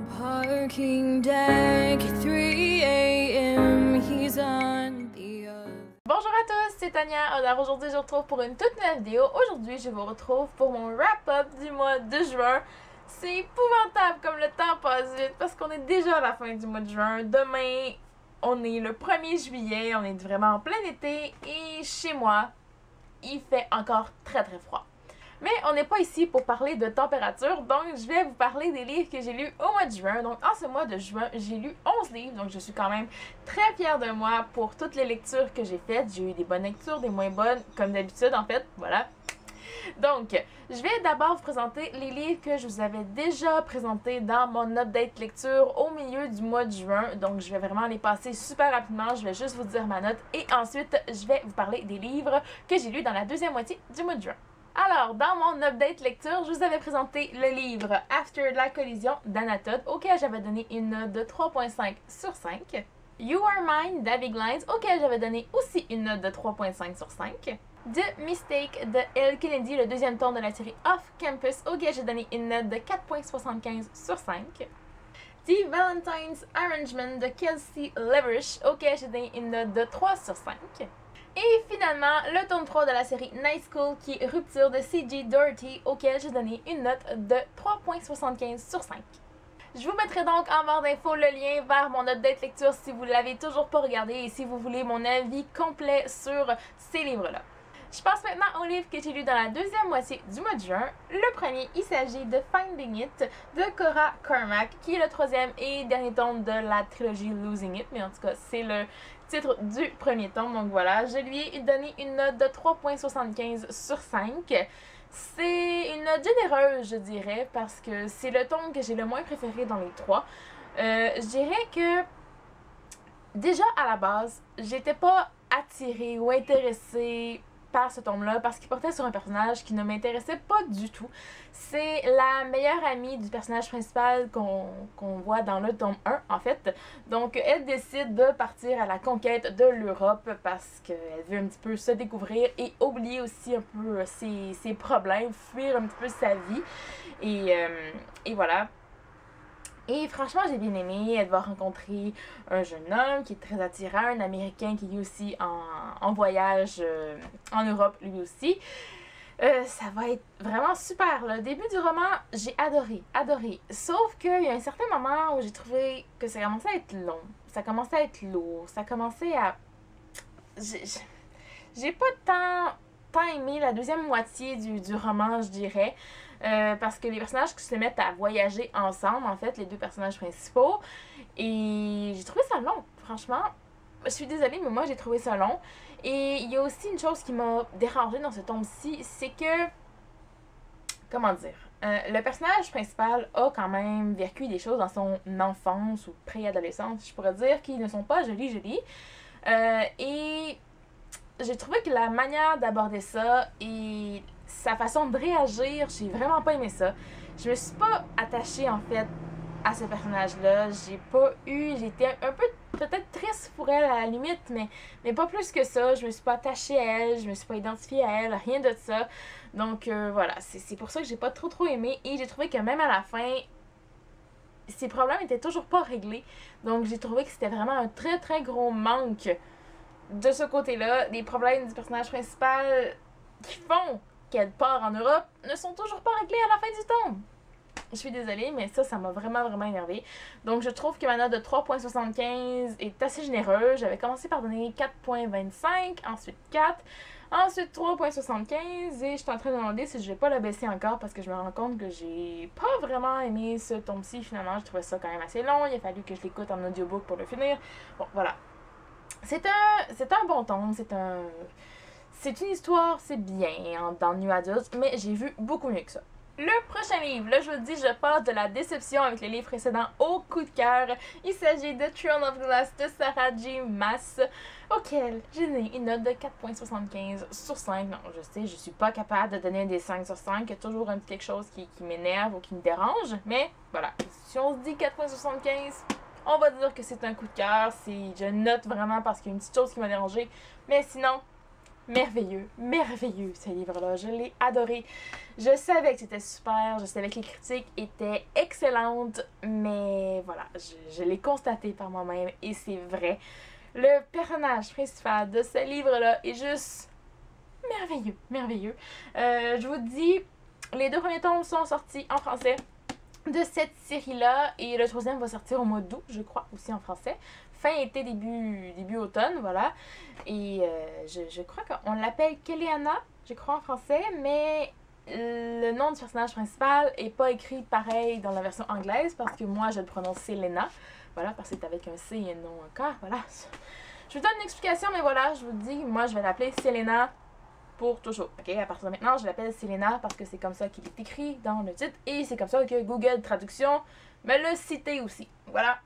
Parking deck, 3 a.m. He's on the Bonjour à tous, c'est Tania. Alors aujourd'hui je vous retrouve pour une toute nouvelle vidéo. Aujourd'hui je vous retrouve pour mon wrap-up du mois de juin. C'est épouvantable comme le temps passe vite parce qu'on est déjà à la fin du mois de juin. Demain on est le 1er juillet, on est vraiment en plein été et chez moi il fait encore très froid. Mais on n'est pas ici pour parler de température, donc je vais vous parler des livres que j'ai lus au mois de juin. Donc en ce mois de juin, j'ai lu 11 livres, donc je suis quand même très fière de moi pour toutes les lectures que j'ai faites. J'ai eu des bonnes lectures, des moins bonnes, comme d'habitude en fait, voilà. Donc, je vais d'abord vous présenter les livres que je vous avais déjà présentés dans mon update lecture au milieu du mois de juin. Donc, je vais vraiment les passer super rapidement. Je vais juste vous dire ma note et ensuite, je vais vous parler des livres que j'ai lus dans la deuxième moitié du mois de juin. Alors, dans mon update lecture, je vous avais présenté le livre After la collision d'Anatole, auquel j'avais donné une note de 3.5 sur 5. You Are Mine d'Abby Glines, auquel j'avais donné aussi une note de 3.5 sur 5. The Mistake de Elle Kennedy, le deuxième tome de la série Off Campus, auquel j'ai donné une note de 4.75 sur 5. The Valentine's Arrangement de Kelsey Leverish, auquel j'ai donné une note de 3 sur 5. Et finalement, le tome 3 de la série Night School qui est Rupture de C.J. Doherty, auquel j'ai donné une note de 3.75 sur 5. Je vous mettrai donc en barre d'infos le lien vers mon update lecture si vous ne l'avez toujours pas regardé et si vous voulez mon avis complet sur ces livres-là. Je passe maintenant au livre que j'ai lu dans la deuxième moitié du mois de juin. Le premier, il s'agit de Finding It de Cora Cormack, qui est le troisième et dernier tome de la trilogie Losing It, mais en tout cas, c'est le titre du premier tome, donc voilà. Je lui ai donné une note de 3.75 sur 5. C'est une note généreuse, je dirais, parce que c'est le tome que j'ai le moins préféré dans les trois. Je dirais que, déjà à la base, j'étais pas attirée ou intéressée par ce tome-là parce qu'il portait sur un personnage qui ne m'intéressait pas du tout. C'est la meilleure amie du personnage principal qu'on voit dans le tome 1, en fait. Donc, elle décide de partir à la conquête de l'Europe parce qu'elle veut un petit peu se découvrir et oublier aussi un peu ses problèmes, fuir un petit peu sa vie. Et voilà. Et franchement, j'ai bien aimé. Elle va rencontrer un jeune homme qui est très attirant, un Américain qui est aussi en voyage en Europe lui aussi. Ça va être vraiment super. Le début du roman, j'ai adoré. Sauf qu'il y a un certain moment où j'ai trouvé que ça commençait à être long. Ça commençait à être lourd. Ça commençait à... J'ai pas tant aimé la deuxième moitié du roman, je dirais. Parce que les personnages qui se mettent à voyager ensemble, en fait, les deux personnages principaux. Et j'ai trouvé ça long, franchement. Je suis désolée, mais moi, j'ai trouvé ça long. Et il y a aussi une chose qui m'a dérangée dans ce tome-ci, c'est que... Comment dire? Le personnage principal a quand même vécu des choses dans son enfance ou préadolescence, je pourrais dire, qui ne sont pas jolies. Et j'ai trouvé que la manière d'aborder ça et sa façon de réagir, j'ai vraiment pas aimé ça. Je me suis pas attachée en fait à ce personnage-là. J'étais un peu peut-être triste pour elle à la limite, mais pas plus que ça. Je me suis pas attachée à elle, je me suis pas identifiée à elle, rien de ça. Donc voilà, c'est pour ça que j'ai pas trop aimé et j'ai trouvé que même à la fin, ses problèmes étaient toujours pas réglés. Donc j'ai trouvé que c'était vraiment un très gros manque de ce côté-là. Les problèmes du personnage principal qui font qu'elle part en Europe ne sont toujours pas réglés à la fin du tome. Je suis désolée, mais ça m'a vraiment énervée. Donc je trouve que ma note de 3.75 est assez généreuse. J'avais commencé par donner 4.25, ensuite 4, ensuite 3.75 et je suis en train de me demander si je vais pas la baisser encore parce que je me rends compte que j'ai pas vraiment aimé ce tome-ci finalement. Je trouvais ça quand même assez long. Il a fallu que je l'écoute en audiobook pour le finir. Bon, voilà. C'est un bon tome, c'est une histoire, c'est bien dans New Adult, mais j'ai vu beaucoup mieux que ça. Le prochain livre, là je vous le dis, je passe de la déception avec les livres précédents au coup de cœur. Il s'agit de Throne of Glass de Sarah J. Maas, auquel j'ai donné une note de 4.75 sur 5. Non, je sais, je suis pas capable de donner des 5 sur 5, il y a toujours un petit quelque chose qui m'énerve ou qui me dérange, mais voilà, si on se dit 4.75... on va dire que c'est un coup de cœur. Je note vraiment parce qu'il y a une petite chose qui m'a dérangée. Mais sinon, merveilleux, merveilleux ce livre-là. Je l'ai adoré. Je savais que c'était super, je savais que les critiques étaient excellentes, mais voilà, je l'ai constaté par moi-même et c'est vrai. Le personnage principal de ce livre-là est juste merveilleux, merveilleux. Je vous dis, les 2 premiers tomes sont sortis en français de cette série-là et le 3e va sortir au mois d'août, je crois, aussi en français. Fin été, début automne, voilà. Et je crois qu'on l'appelle Keleana, je crois en français, mais le nom du personnage principal est pas écrit pareil dans la version anglaise parce que moi je le prononce Selena, voilà, parce que c'est avec un C et non un K, voilà. Je vous donne une explication, mais voilà, je vous dis, moi je vais l'appeler Selena pour toujours. Ok, à partir de maintenant, je l'appelle Selena parce que c'est comme ça qu'il est écrit dans le titre et c'est comme ça que Google Traduction me l'a cité aussi. Voilà.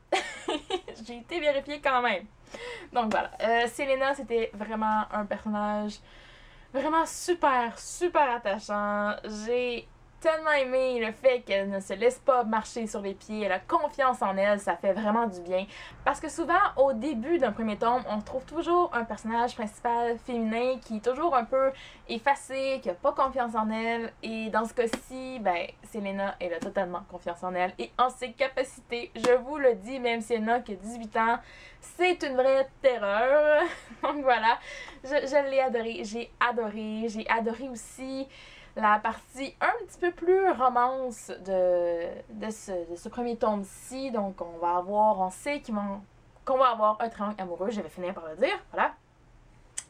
J'ai été vérifiée quand même. Donc voilà. Selena, c'était vraiment un personnage vraiment super, super attachant. J'ai tellement aimé le fait qu'elle ne se laisse pas marcher sur les pieds. Elle a confiance en elle, ça fait vraiment du bien. Parce que souvent, au début d'un premier tome, on trouve toujours un personnage principal féminin qui est toujours un peu effacé, qui a pas confiance en elle. Et dans ce cas-ci, ben, Selena, elle a totalement confiance en elle et en ses capacités. Je vous le dis, même si elle n'a que 18 ans, c'est une vraie terreur. Donc voilà, je l'ai adoré. J'ai adoré aussi la partie un petit peu plus romance de ce premier tome-ci. Donc, on sait qu'on va avoir un triangle amoureux. Je vais finir par le dire, voilà.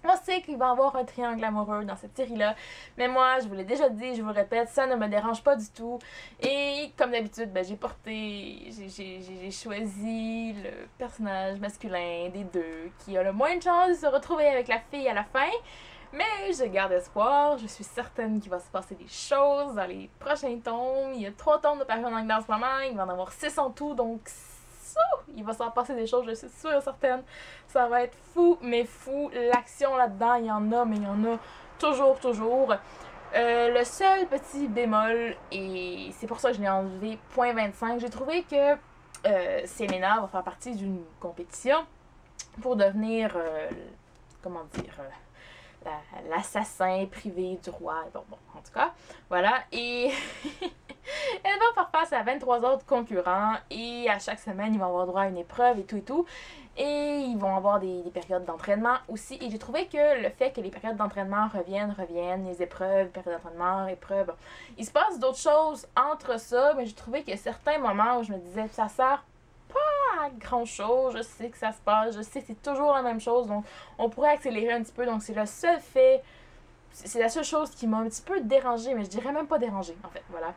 On sait qu'il va y avoir un triangle amoureux dans cette série-là. Mais moi, je vous l'ai déjà dit, je vous le répète, ça ne me dérange pas du tout. Et comme d'habitude, ben, j'ai choisi le personnage masculin des deux qui a le moins de chances de se retrouver avec la fille à la fin. Mais je garde espoir, je suis certaine qu'il va se passer des choses dans les prochains tomes. Il y a 3 tomes de paru en anglais en ce moment, il va en avoir 6 en tout, donc il va s'en passer des choses, je suis sûre et certaine. Ça va être fou, mais fou. L'action là-dedans, il y en a, mais il y en a toujours. Le seul petit bémol, et c'est pour ça que je l'ai enlevé, .25, j'ai trouvé que Selena va faire partie d'une compétition pour devenir, comment dire... l'assassin privé du roi. Bon, en tout cas, voilà. Et elle va faire face à 23 autres concurrents et à chaque semaine, ils vont avoir droit à une épreuve et tout. Et ils vont avoir des périodes d'entraînement aussi. Et j'ai trouvé que le fait que les périodes d'entraînement reviennent, les épreuves, périodes d'entraînement, épreuves, bon, il se passe d'autres choses entre ça, mais j'ai trouvé qu'il y a certains moments où je me disais, ça sert pas à grand chose, je sais que ça se passe, je sais que c'est toujours la même chose, donc on pourrait accélérer un petit peu, donc c'est le seul fait, c'est la seule chose qui m'a un petit peu dérangée, mais je dirais même pas dérangée en fait, voilà.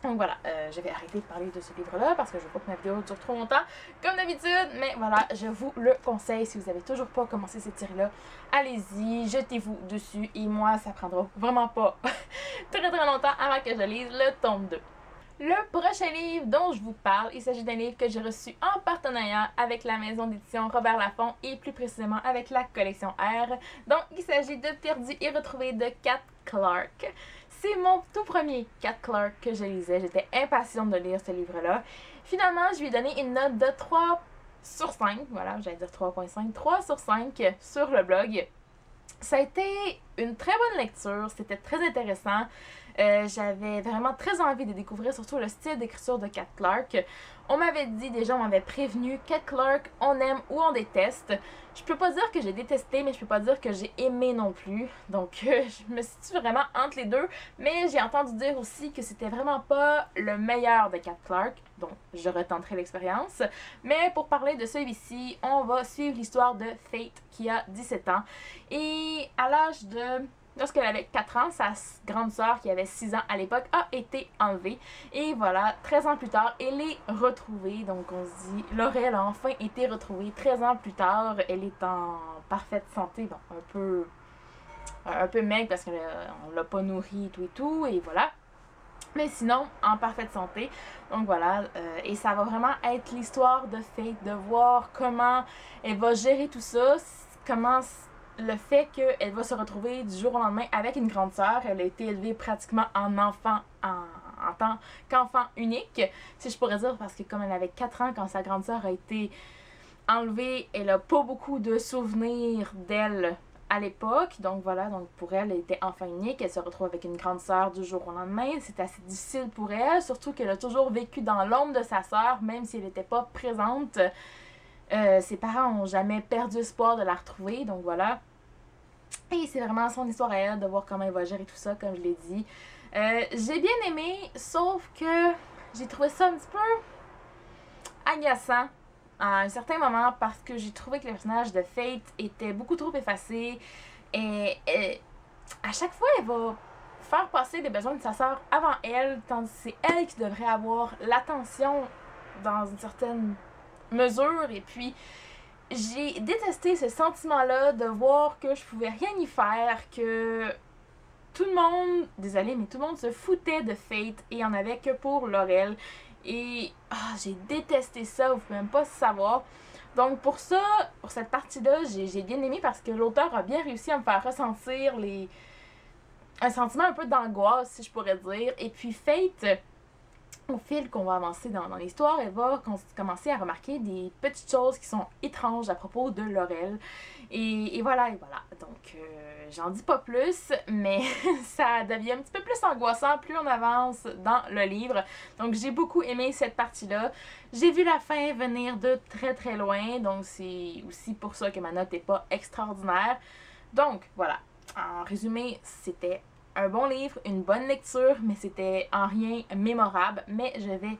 Donc voilà, je vais arrêter de parler de ce livre-là parce que je veux pas que ma vidéo dure trop longtemps, comme d'habitude, mais voilà, je vous le conseille si vous avez toujours pas commencé cette série-là, allez-y, jetez-vous dessus et moi, ça prendra vraiment pas très longtemps avant que je lise le tome 2. Le prochain livre dont je vous parle, il s'agit d'un livre que j'ai reçu en partenariat avec la maison d'édition Robert Laffont et plus précisément avec la collection R. Donc, il s'agit de Perdu et retrouvé de Kat Clark. C'est mon tout premier Kat Clark que je lisais. J'étais impatiente de lire ce livre-là. Finalement, je lui ai donné une note de 3 sur 5. Voilà, j'allais dire 3.5. 3 sur 5 sur le blog. Ça a été une très bonne lecture. C'était très intéressant. J'avais vraiment très envie de découvrir surtout le style d'écriture de Kat Clark. On m'avait dit, déjà on m'avait prévenu, Kat Clark, on aime ou on déteste. Je peux pas dire que j'ai détesté, mais je peux pas dire que j'ai aimé non plus. Donc je me situe vraiment entre les deux. Mais j'ai entendu dire aussi que c'était vraiment pas le meilleur de Kat Clark. Donc je retenterai l'expérience. Mais pour parler de celui-ci, on va suivre l'histoire de Fate qui a 17 ans. Et à l'âge de... Lorsqu'elle avait 4 ans, sa grande sœur, qui avait 6 ans à l'époque, a été enlevée. Et voilà, 13 ans plus tard, elle est retrouvée. Donc on se dit, Laurel a enfin été retrouvée. 13 ans plus tard, elle est en parfaite santé. Bon, un peu maigre parce qu'on l'a pas nourrie et tout. Et voilà. Mais sinon, en parfaite santé. Donc voilà, et ça va vraiment être l'histoire de Fate, de voir comment elle va gérer tout ça, comment... Le fait qu'elle va se retrouver du jour au lendemain avec une grande sœur, elle a été élevée pratiquement en enfant, en tant qu'enfant unique, si je pourrais dire, parce que comme elle avait 4 ans quand sa grande sœur a été enlevée, elle a pas beaucoup de souvenirs d'elle à l'époque. Donc voilà, donc pour elle, elle était enfant unique. Elle se retrouve avec une grande sœur du jour au lendemain. C'est assez difficile pour elle, surtout qu'elle a toujours vécu dans l'ombre de sa sœur, même si elle n'était pas présente. Ses parents n'ont jamais perdu espoir de la retrouver, donc voilà. Et c'est vraiment son histoire à elle, de voir comment elle va gérer tout ça, comme je l'ai dit. J'ai bien aimé, sauf que j'ai trouvé ça un petit peu agaçant à un certain moment parce que j'ai trouvé que le personnage de Fate était beaucoup trop effacé et à chaque fois elle va faire passer les besoins de sa sœur avant elle, tandis que c'est elle qui devrait avoir l'attention dans une certaine mesure. Et puis j'ai détesté ce sentiment-là de voir que je pouvais rien y faire, que tout le monde, désolé, mais tout le monde se foutait de Fate et en avait que pour Laurel. Et j'ai détesté ça, vous pouvez même pas savoir. Donc pour ça, pour cette partie-là, j'ai bien aimé parce que l'auteur a bien réussi à me faire ressentir un sentiment un peu d'angoisse, si je pourrais dire. Et puis Fate, au fil qu'on va avancer dans l'histoire, elle va commencer à remarquer des petites choses qui sont étranges à propos de Laurel. Et voilà, et voilà. Donc, j'en dis pas plus, mais ça devient un petit peu plus angoissant plus on avance dans le livre. Donc, j'ai beaucoup aimé cette partie-là. J'ai vu la fin venir de très très loin, donc c'est aussi pour ça que ma note n'est pas extraordinaire. Donc, voilà. En résumé, c'était un bon livre, une bonne lecture, mais c'était en rien mémorable. Mais je vais,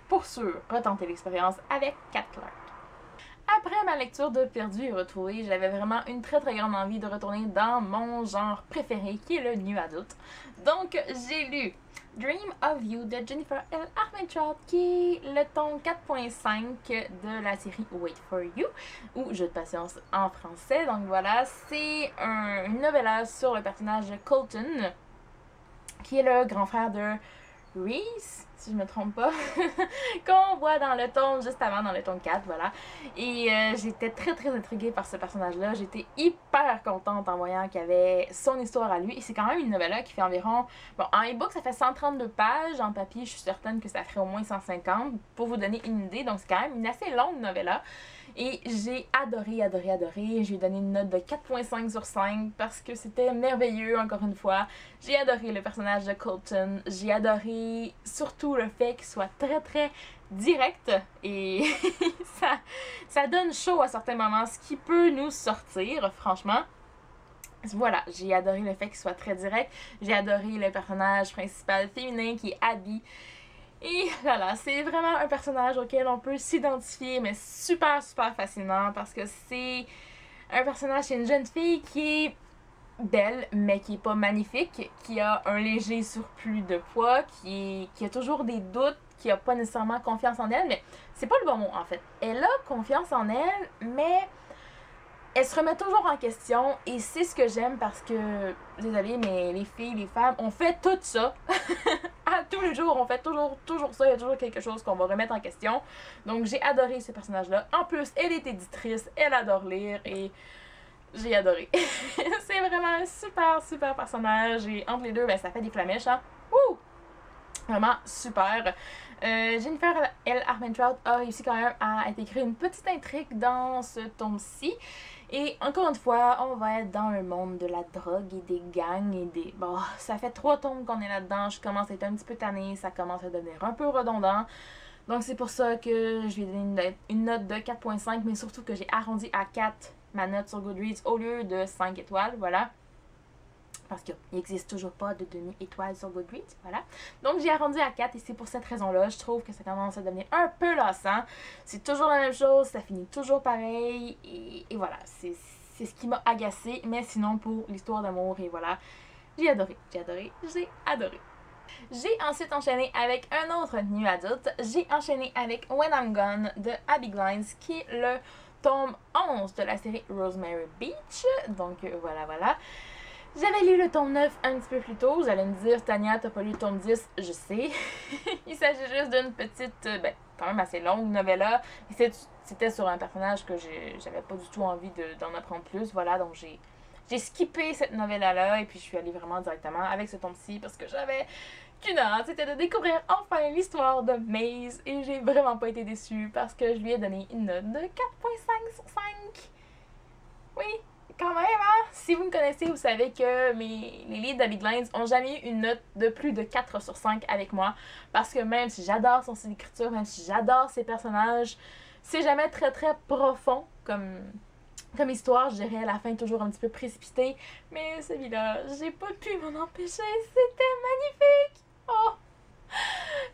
pour sûr, retenter l'expérience avec Kat Clark. Après ma lecture de Perdu et Retrouvé, j'avais vraiment une très très grande envie de retourner dans mon genre préféré, qui est le New Adult. Donc, j'ai lu Dream of You de Jennifer L. Armentrout, qui est le tome 4.5 de la série Wait for You, ou Jeu de patience en français. Donc voilà, c'est une novella sur le personnage de Colton, qui est le grand frère de Reese, si je me trompe pas, qu'on voit dans le tome juste avant, dans le tome 4, voilà. Et j'étais très très intriguée par ce personnage-là. J'étais hyper contente en voyant qu'il y avait son histoire à lui. Et c'est quand même une novella qui fait environ... Bon, en e-book, ça fait 132 pages. En papier, je suis certaine que ça ferait au moins 150, pour vous donner une idée. Donc c'est quand même une assez longue novella. Et j'ai adoré, adoré, adoré. J'ai donné une note de 4.5 sur 5 parce que c'était merveilleux, encore une fois. J'ai adoré le personnage de Colton. J'ai adoré surtout le fait qu'il soit très, très direct. Et ça donne chaud à certains moments, ce qui peut nous sortir, franchement. Voilà, j'ai adoré le fait qu'il soit très direct. J'ai adoré le personnage principal féminin qui est Abby. Et voilà, c'est vraiment un personnage auquel on peut s'identifier, mais super, super facilement, parce que c'est un personnage, c'est une jeune fille qui est belle, mais qui est pas magnifique, qui a un léger surplus de poids, qui a toujours des doutes, qui a pas nécessairement confiance en elle, mais c'est pas le bon mot en fait. Elle a confiance en elle, mais elle se remet toujours en question, et c'est ce que j'aime parce que, désolée, mais les filles, les femmes, on fait tout ça. À tous les jours, on fait toujours ça, il y a toujours quelque chose qu'on va remettre en question. Donc j'ai adoré ce personnage-là. En plus, elle est éditrice, elle adore lire, et j'ai adoré. C'est vraiment un super, super personnage, et entre les deux, ben, ça fait des flamèches, hein. Wouh! Vraiment super. Jennifer L. Armentrout a réussi quand même à intégrer une petite intrigue dans ce tome-ci. Et encore une fois, on va être dans un monde de la drogue et des gangs et des... Bon, ça fait 3 tomes qu'on est là-dedans. Je commence à être un petit peu tannée. Ça commence à devenir un peu redondant. Donc c'est pour ça que je vais donner une note de 4.5. Mais surtout que j'ai arrondi à 4 ma note sur Goodreads au lieu de 5 étoiles. Voilà. Parce qu'il n'existe toujours pas de demi-étoile sur Goodreads, voilà. Donc j'ai arrondi à 4 et c'est pour cette raison-là. Je trouve que ça commence à devenir un peu lassant. C'est toujours la même chose, ça finit toujours pareil. Et voilà, c'est ce qui m'a agacée. Mais sinon, pour l'histoire d'amour, et voilà, j'ai adoré, j'ai adoré, j'ai adoré. J'ai ensuite enchaîné avec un autre New Adult. J'ai enchaîné avec When I'm Gone de Abby Glines, qui est le tome 11 de la série Rosemary Beach. Donc voilà, voilà. J'avais lu le tome 9 un petit peu plus tôt. Vous allez me dire, Tania, t'as pas lu le tome 10? Je sais. Il s'agit juste d'une petite, quand même assez longue novella. C'était sur un personnage que j'avais pas du tout envie d'en apprendre plus. Voilà, donc j'ai skippé cette novella-là et puis je suis allée vraiment directement avec ce tome-ci parce que j'avais qu'une hâte. C'était de découvrir enfin l'histoire de Maze et j'ai vraiment pas été déçue parce que je lui ai donné une note de 4.5 sur 5. Oui, quand même, hein? Si vous me connaissez, vous savez que les livres d'Abby Glines ont jamais eu une note de plus de 4 sur 5 avec moi. Parce que même si j'adore son style d'écriture, même si j'adore ses personnages, c'est jamais très très profond comme histoire. Je dirais à la fin toujours un petit peu précipité. Mais celui-là, j'ai pas pu m'en empêcher. C'était magnifique! Oh!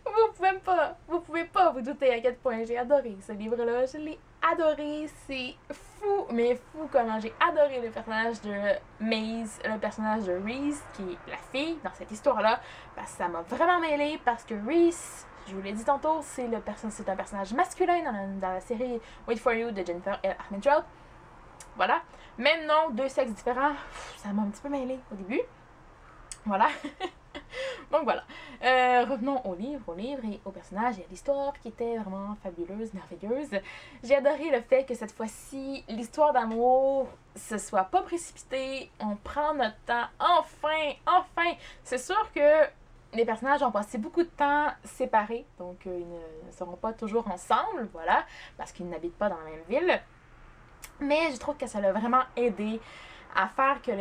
Vous pouvez pas vous douter à quel point j'ai adoré ce livre-là. Je l'ai adoré, c'est fou, mais fou comment j'ai adoré le personnage de Maze, le personnage de Reese, qui est la fille dans cette histoire-là, parce que ça m'a vraiment mêlée, parce que Reese, je vous l'ai dit tantôt, c'est un personnage masculin dans la série Wait For You de Jennifer L. Armentrout. Voilà. Même nom, deux sexes différents, ça m'a un petit peu mêlée au début. Voilà. Donc voilà. Revenons au livre et au personnage et à l'histoire qui était vraiment fabuleuse, merveilleuse. J'ai adoré le fait que cette fois-ci, l'histoire d'amour se soit pas précipitée. On prend notre temps. Enfin! C'est sûr que les personnages ont passé beaucoup de temps séparés, donc ils ne seront pas toujours ensemble, voilà, parce qu'ils n'habitent pas dans la même ville. Mais je trouve que ça l'a vraiment aidé à faire que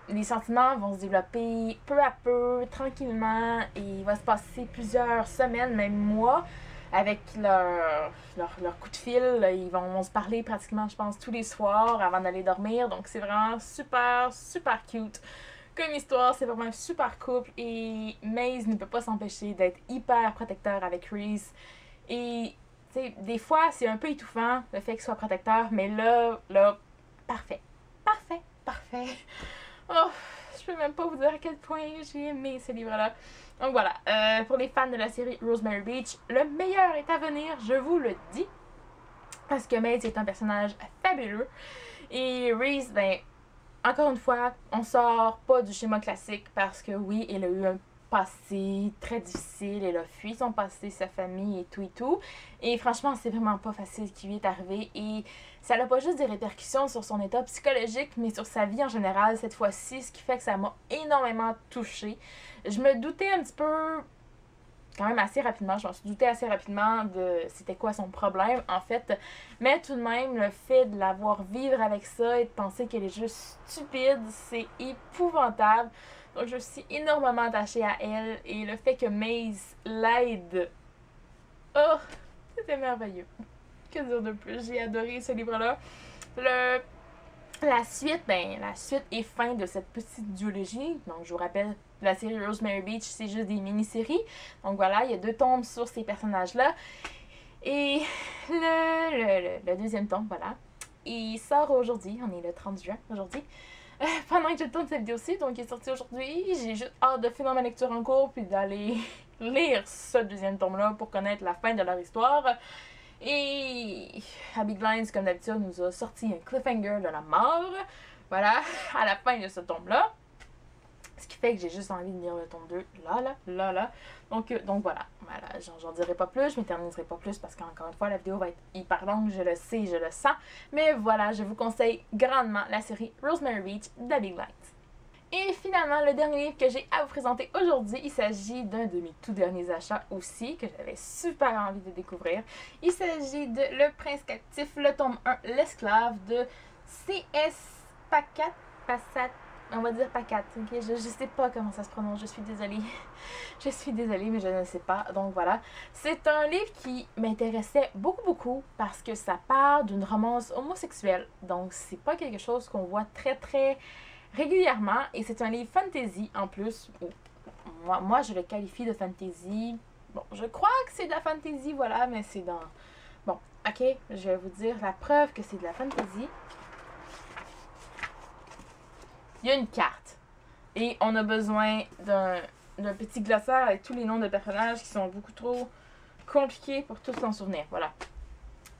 les sentiments vont se développer peu à peu, tranquillement, et il va se passer plusieurs semaines, même mois, avec leur coup de fil. Ils vont se parler pratiquement, je pense, tous les soirs avant d'aller dormir. Donc c'est vraiment super, super cute comme histoire. C'est vraiment un super couple, et Maze ne peut pas s'empêcher d'être hyper protecteur avec Reese. Et tu sais, des fois, c'est un peu étouffant le fait qu'il soit protecteur, mais là, parfait. Oh, je peux même pas vous dire à quel point j'ai aimé ce livre-là. Donc voilà, pour les fans de la série Rosemary Beach, le meilleur est à venir, je vous le dis. Parce que Maze est un personnage fabuleux. Et Reese, ben, encore une fois, on sort pas du schéma classique parce que oui, elle a eu un passé très difficile, elle a fui son passé, sa famille et tout. Et franchement, c'est vraiment pas facile ce qui lui est arrivé, et ça n'a pas juste des répercussions sur son état psychologique, mais sur sa vie en général cette fois-ci, ce qui fait que ça m'a énormément touchée. Je me doutais un petit peu, quand même assez rapidement, je m'en suis doutée assez rapidement de c'était quoi son problème en fait, mais tout de même, le fait de la voir vivre avec ça et de penser qu'elle est juste stupide, c'est épouvantable. Donc je suis énormément attachée à elle, et le fait que Maze l'aide, oh, c'était merveilleux. Que dire de plus? J'ai adoré ce livre-là. La suite et fin de cette petite duologie. Donc je vous rappelle, la série Rosemary Beach, c'est juste des mini-séries. Donc voilà, il y a 2 tomes sur ces personnages-là. Et le deuxième tome, voilà, il sort aujourd'hui. On est le 30 juin aujourd'hui. Pendant que je tourne cette vidéo-ci, donc il est sorti aujourd'hui. J'ai juste hâte de finir ma lecture en cours puis d'aller lire ce deuxième tome-là pour connaître la fin de leur histoire. Et Abby Glines, comme d'habitude, nous a sorti un cliffhanger de la mort, voilà, à la fin de ce tome-là. Ce qui fait que j'ai juste envie de lire le tome 2, là. Donc voilà, j'en dirai pas plus, je m'éterniserai pas plus parce qu'encore une fois, la vidéo va être hyper longue, je le sais, je le sens. Mais voilà, je vous conseille grandement la série Rosemary Beach d'Abby Glines. Et finalement, le dernier livre que j'ai à vous présenter aujourd'hui, il s'agit d'un de mes tout derniers achats aussi, que j'avais super envie de découvrir. Il s'agit de Le Prince Captif, le tome 1, L'esclave, de C.S. Pacat, on va dire Pacat, ok? Je sais pas comment ça se prononce, je suis désolée. Je suis désolée, mais je ne sais pas, donc voilà. C'est un livre qui m'intéressait beaucoup parce que ça parle d'une romance homosexuelle. Donc c'est pas quelque chose qu'on voit très régulièrement, et c'est un livre fantasy en plus. Moi je le qualifie de fantasy. Bon, je crois que c'est de la fantasy, voilà, mais c'est dans... Bon, ok, je vais vous dire la preuve que c'est de la fantasy. Il y a une carte, et on a besoin d'un petit glossaire avec tous les noms de personnages qui sont beaucoup trop compliqués pour tous s'en souvenir, voilà.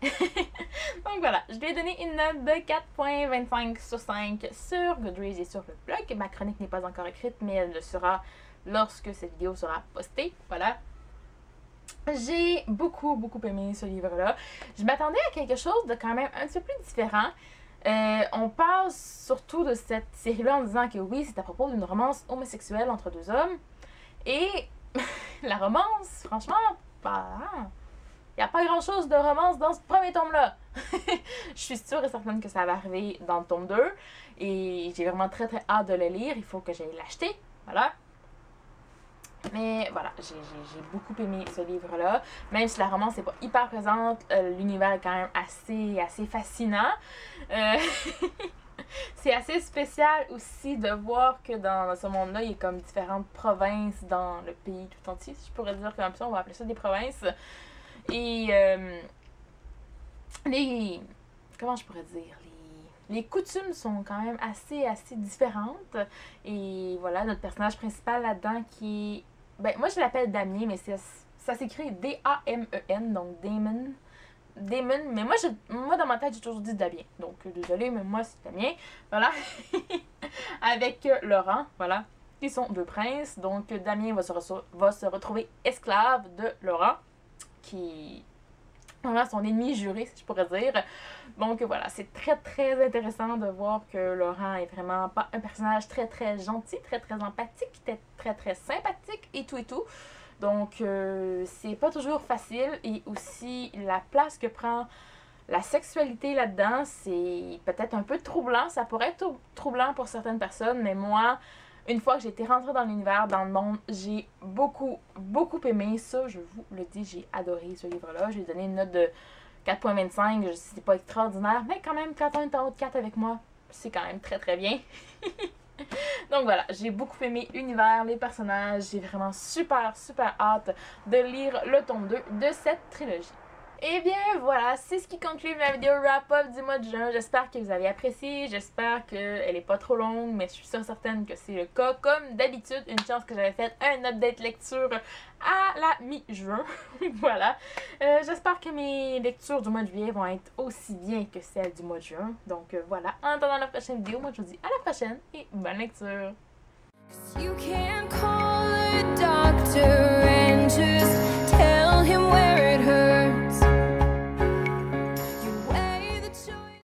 Donc voilà, je lui ai donné une note de 4.25 sur 5 sur Goodreads et sur le blog. Ma chronique n'est pas encore écrite, mais elle le sera lorsque cette vidéo sera postée. Voilà. J'ai beaucoup aimé ce livre-là. Je m'attendais à quelque chose de quand même un petit peu plus différent. On parle surtout de cette série-là en disant que oui, c'est à propos d'une romance homosexuelle entre 2 hommes. Et la romance, franchement, il n'y a pas grand-chose de romance dans ce premier tome-là. Je suis sûre et certaine que ça va arriver dans le tome 2. Et j'ai vraiment très très hâte de le lire. Il faut que j'aille l'acheter. Voilà. Mais voilà, j'ai beaucoup aimé ce livre-là. Même si la romance n'est pas hyper présente, l'univers est quand même assez fascinant. C'est assez spécial aussi de voir que dans ce monde-là, il y a comme différentes provinces dans le pays tout entier, si je pourrais dire comme ça, on va appeler ça des provinces. Et comment je pourrais dire, les coutumes sont quand même assez différentes. Et voilà, notre personnage principal là-dedans qui est... Ben, moi, je l'appelle Damien, mais ça s'écrit D-A-M-E-N, donc Damon. Damon, mais moi dans ma tête, j'ai toujours dit Damien. Donc, désolée, mais moi, c'est Damien. Voilà. Avec Laurent, voilà. Ils sont deux princes. Donc, Damien va se retrouver esclave de Laurent, qui... Voilà, son ennemi juré, si je pourrais dire. Donc voilà, c'est très intéressant de voir que Laurent est vraiment pas un personnage très gentil, très empathique, très sympathique et tout. Donc c'est pas toujours facile. Et aussi la place que prend la sexualité là-dedans, c'est peut-être un peu troublant. Ça pourrait être troublant pour certaines personnes, mais moi... Une fois que j'ai été rentrée dans l'univers, dans le monde, j'ai beaucoup aimé ça. Je vous le dis, j'ai adoré ce livre-là. J'ai donné une note de 4.25. C'est pas extraordinaire, mais quand même, quand on est en haut de 4 avec moi, c'est quand même très bien. Donc voilà, j'ai beaucoup aimé l'univers, les personnages. J'ai vraiment super hâte de lire le tome 2 de cette trilogie. Et bien voilà, c'est ce qui conclut ma vidéo wrap-up du mois de juin. J'espère que vous avez apprécié, j'espère qu'elle est pas trop longue, mais je suis certaine que c'est le cas. Comme d'habitude, une chance que j'avais fait un update lecture à la mi-juin. Voilà. J'espère que mes lectures du mois de juillet vont être aussi bien que celles du mois de juin. Donc voilà, en attendant la prochaine vidéo, moi je vous dis à la prochaine et bonne lecture! You can call a doctor and just tell him where it hurts.